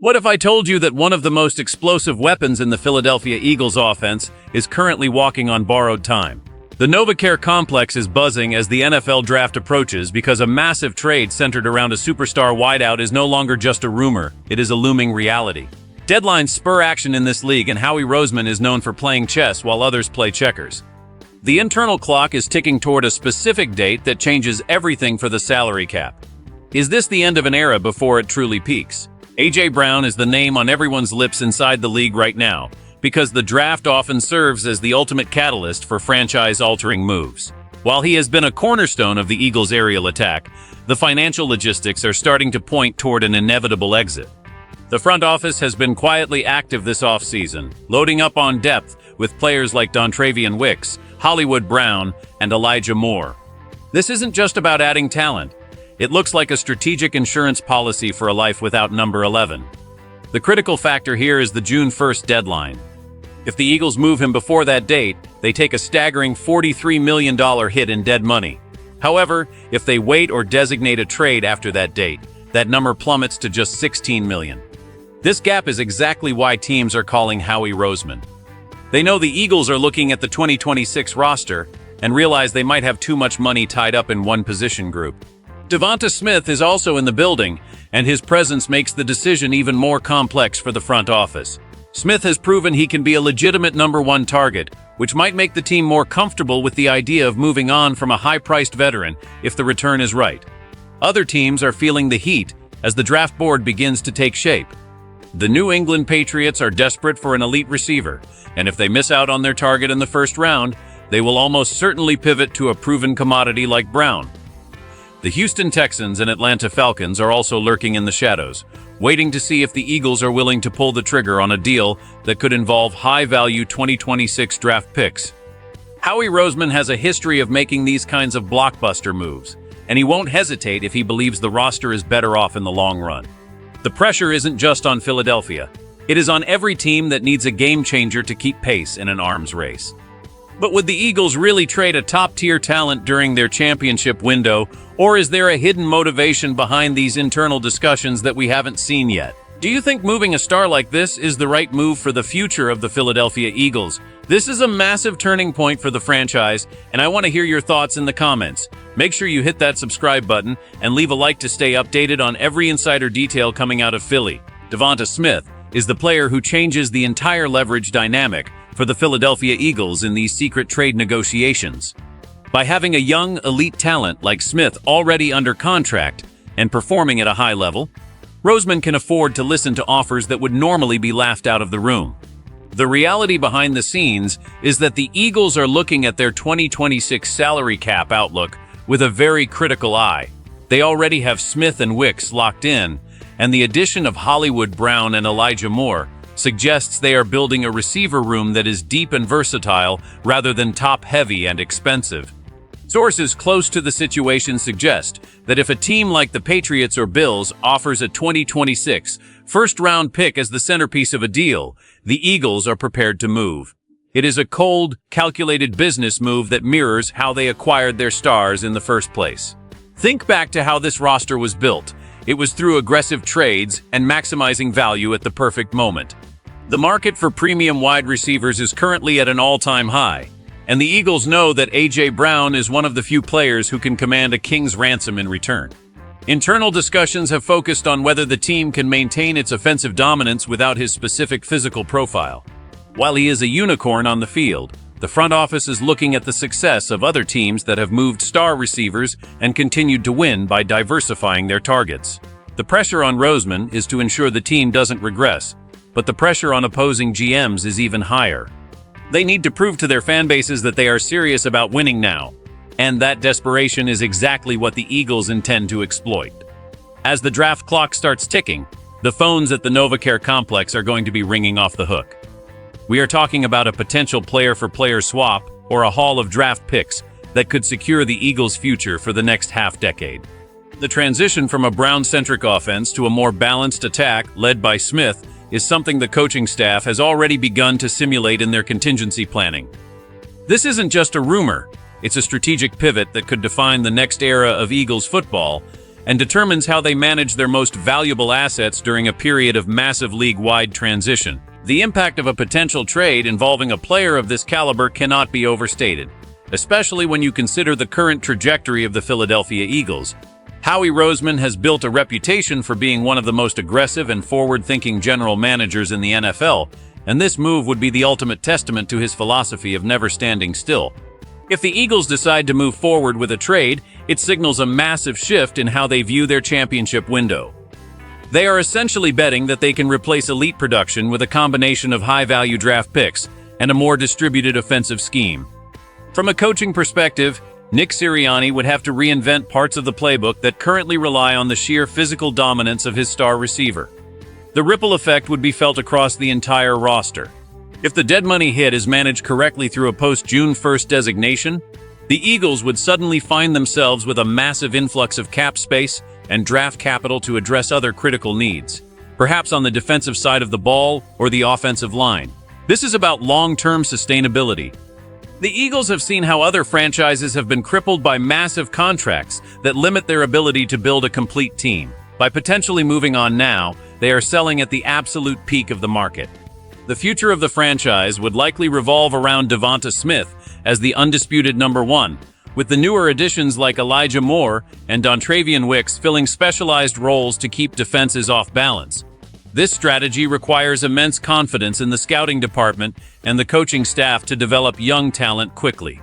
What if I told you that one of the most explosive weapons in the Philadelphia Eagles offense is currently walking on borrowed time? The NovaCare complex is buzzing as the NFL draft approaches because a massive trade centered around a superstar wideout is no longer just a rumor, it is a looming reality. Deadlines spur action in this league, and Howie Roseman is known for playing chess while others play checkers. The internal clock is ticking toward a specific date that changes everything for the salary cap. Is this the end of an era before it truly peaks? A.J. Brown is the name on everyone's lips inside the league right now, because the draft often serves as the ultimate catalyst for franchise-altering moves. While he has been a cornerstone of the Eagles' aerial attack, the financial logistics are starting to point toward an inevitable exit. The front office has been quietly active this offseason, loading up on depth with players like Dontravian Wicks, Hollywood Brown, and Elijah Moore. This isn't just about adding talent. It looks like a strategic insurance policy for a life without number 11. The critical factor here is the June 1st deadline. If the Eagles move him before that date, they take a staggering $43 million hit in dead money. However, if they wait or designate a trade after that date, that number plummets to just $16 million. This gap is exactly why teams are calling Howie Roseman. They know the Eagles are looking at the 2026 roster and realize they might have too much money tied up in one position group. Devonta Smith is also in the building, and his presence makes the decision even more complex for the front office. Smith has proven he can be a legitimate number one target, which might make the team more comfortable with the idea of moving on from a high-priced veteran if the return is right. Other teams are feeling the heat as the draft board begins to take shape. The New England Patriots are desperate for an elite receiver, and if they miss out on their target in the first round, they will almost certainly pivot to a proven commodity like Brown. The Houston Texans and Atlanta Falcons are also lurking in the shadows, waiting to see if the Eagles are willing to pull the trigger on a deal that could involve high-value 2026 draft picks. Howie Roseman has a history of making these kinds of blockbuster moves, and he won't hesitate if he believes the roster is better off in the long run. The pressure isn't just on Philadelphia. It is on every team that needs a game-changer to keep pace in an arms race. But would the Eagles really trade a top-tier talent during their championship window, or is there a hidden motivation behind these internal discussions that we haven't seen yet? Do you think moving a star like this is the right move for the future of the Philadelphia Eagles? This is a massive turning point for the franchise, and I want to hear your thoughts in the comments. Make sure you hit that subscribe button and leave a like to stay updated on every insider detail coming out of Philly. Devonta Smith is the player who changes the entire leverage dynamic for the Philadelphia Eagles in these secret trade negotiations. By having a young, elite talent like Smith already under contract and performing at a high level, Roseman can afford to listen to offers that would normally be laughed out of the room. The reality behind the scenes is that the Eagles are looking at their 2026 salary cap outlook with a very critical eye. They already have Smith and Wicks locked in, and the addition of Hollywood Brown and Elijah Moore suggests they are building a receiver room that is deep and versatile rather than top-heavy and expensive. Sources close to the situation suggest that if a team like the Patriots or Bills offers a 2026 first-round pick as the centerpiece of a deal, the Eagles are prepared to move. It is a cold, calculated business move that mirrors how they acquired their stars in the first place. Think back to how this roster was built. It was through aggressive trades and maximizing value at the perfect moment. The market for premium wide receivers is currently at an all-time high, and the Eagles know that A.J. Brown is one of the few players who can command a king's ransom in return. Internal discussions have focused on whether the team can maintain its offensive dominance without his specific physical profile. While he is a unicorn on the field, the front office is looking at the success of other teams that have moved star receivers and continued to win by diversifying their targets. The pressure on Roseman is to ensure the team doesn't regress, but the pressure on opposing GMs is even higher. They need to prove to their fan bases that they are serious about winning now, and that desperation is exactly what the Eagles intend to exploit. As the draft clock starts ticking, the phones at the NovaCare complex are going to be ringing off the hook. We are talking about a potential player-for-player swap or a haul of draft picks that could secure the Eagles' future for the next half-decade. The transition from a Brown-centric offense to a more balanced attack led by Smith is something the coaching staff has already begun to simulate in their contingency planning. This isn't just a rumor, it's a strategic pivot that could define the next era of Eagles football, and determines how they manage their most valuable assets during a period of massive league-wide transition. The impact of a potential trade involving a player of this caliber cannot be overstated, especially when you consider the current trajectory of the Philadelphia Eagles. Howie Roseman has built a reputation for being one of the most aggressive and forward-thinking general managers in the NFL, and this move would be the ultimate testament to his philosophy of never standing still. If the Eagles decide to move forward with a trade, it signals a massive shift in how they view their championship window. They are essentially betting that they can replace elite production with a combination of high-value draft picks and a more distributed offensive scheme. From a coaching perspective, Nick Sirianni would have to reinvent parts of the playbook that currently rely on the sheer physical dominance of his star receiver. The ripple effect would be felt across the entire roster. If the dead money hit is managed correctly through a post-June 1st designation, the Eagles would suddenly find themselves with a massive influx of cap space and draft capital to address other critical needs, perhaps on the defensive side of the ball or the offensive line. This is about long-term sustainability. The Eagles have seen how other franchises have been crippled by massive contracts that limit their ability to build a complete team. By potentially moving on now, they are selling at the absolute peak of the market. The future of the franchise would likely revolve around Devonta Smith as the undisputed number one, with the newer additions like Elijah Moore and Dontrevion Wicks filling specialized roles to keep defenses off balance. This strategy requires immense confidence in the scouting department and the coaching staff to develop young talent quickly.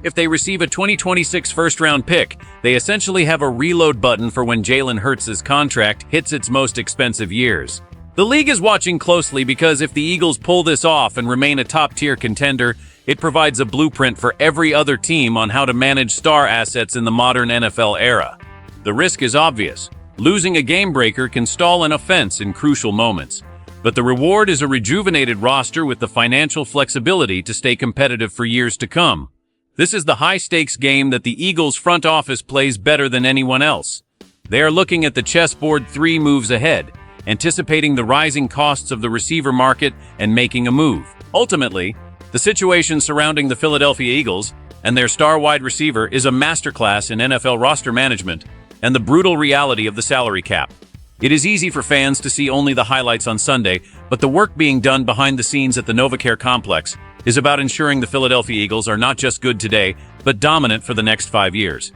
If they receive a 2026 first-round pick, they essentially have a reload button for when Jalen Hurts' contract hits its most expensive years. The league is watching closely because if the Eagles pull this off and remain a top-tier contender, it provides a blueprint for every other team on how to manage star assets in the modern NFL era. The risk is obvious. Losing a game-breaker can stall an offense in crucial moments, but the reward is a rejuvenated roster with the financial flexibility to stay competitive for years to come. This is the high-stakes game that the Eagles front office plays better than anyone else. They are looking at the chessboard 3 moves ahead, anticipating the rising costs of the receiver market and making a move. Ultimately, the situation surrounding the Philadelphia Eagles and their star wide receiver is a masterclass in NFL roster management and the brutal reality of the salary cap. It is easy for fans to see only the highlights on Sunday, but the work being done behind the scenes at the NovaCare complex is about ensuring the Philadelphia Eagles are not just good today, but dominant for the next 5 years.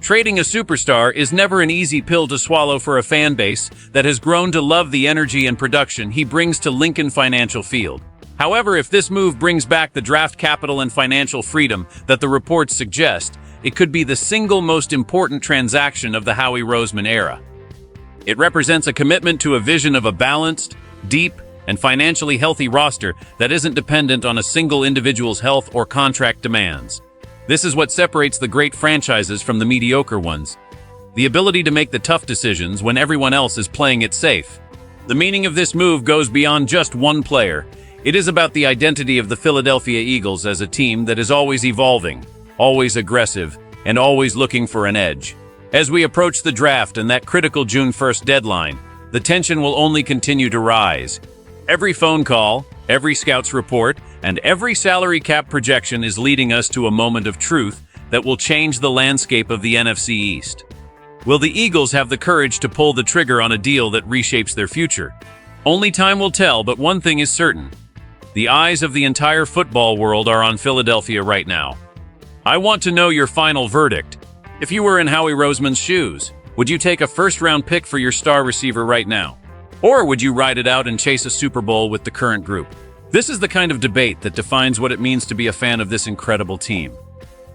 Trading a superstar is never an easy pill to swallow for a fan base that has grown to love the energy and production he brings to Lincoln Financial Field. However, if this move brings back the draft capital and financial freedom that the reports suggest, it could be the single most important transaction of the Howie Roseman era. It represents a commitment to a vision of a balanced, deep, and financially healthy roster that isn't dependent on a single individual's health or contract demands. This is what separates the great franchises from the mediocre ones. The ability to make the tough decisions when everyone else is playing it safe. The meaning of this move goes beyond just one player. It is about the identity of the Philadelphia Eagles as a team that is always evolving, always aggressive, and always looking for an edge. As we approach the draft and that critical June 1st deadline, the tension will only continue to rise. Every phone call, every scout's report, and every salary cap projection is leading us to a moment of truth that will change the landscape of the NFC East. Will the Eagles have the courage to pull the trigger on a deal that reshapes their future? Only time will tell, but one thing is certain. The eyes of the entire football world are on Philadelphia right now. I want to know your final verdict. If you were in Howie Roseman's shoes, would you take a first-round pick for your star receiver right now? Or would you ride it out and chase a Super Bowl with the current group? This is the kind of debate that defines what it means to be a fan of this incredible team.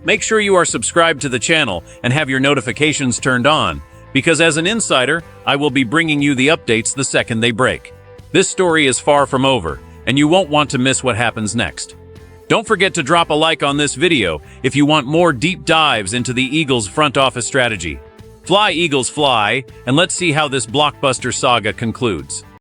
Make sure you are subscribed to the channel and have your notifications turned on, because as an insider, I will be bringing you the updates the second they break. This story is far from over, and you won't want to miss what happens next. Don't forget to drop a like on this video if you want more deep dives into the Eagles' front office strategy. Fly, Eagles, fly, and let's see how this blockbuster saga concludes.